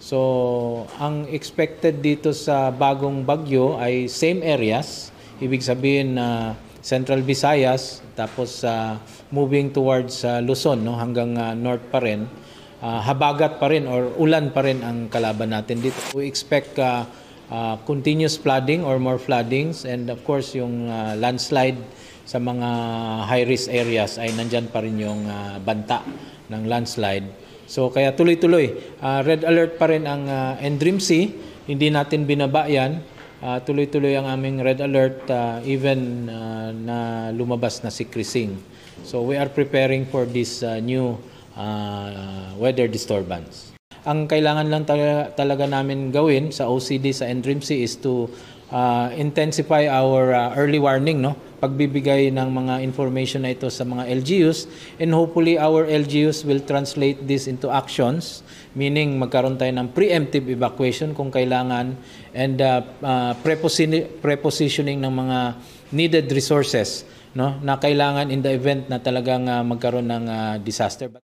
So, ang expected dito sa bagong bagyo ay same areas. Ibig sabihin na Central Visayas, tapos moving towards Luzon, no, hanggang north pa rin. Habagat pa rin or ulan pa rin ang kalaban natin dito. We expect continuous flooding or more floodings, and of course yung landslide sa mga high-risk areas ay nandyan pa rin yung banta ng landslide. So kaya tuloy-tuloy, red alert pa rin ang NDRIMC, hindi natin binaba yan. Tuloy-tuloy ang aming red alert even na lumabas na si Krising. So we are preparing for this new weather disturbance. Ang kailangan lang talaga namin gawin sa OCD sa NDRIMC is to intensify our early warning, no? Pagbibigay ng mga information na ito sa mga LGUs, and hopefully our LGUs will translate this into actions, meaning magkaroon tayo ng preemptive evacuation kung kailangan, and prepositioning ng mga needed resources, no, na kailangan in the event na talagang magkaroon ng disaster.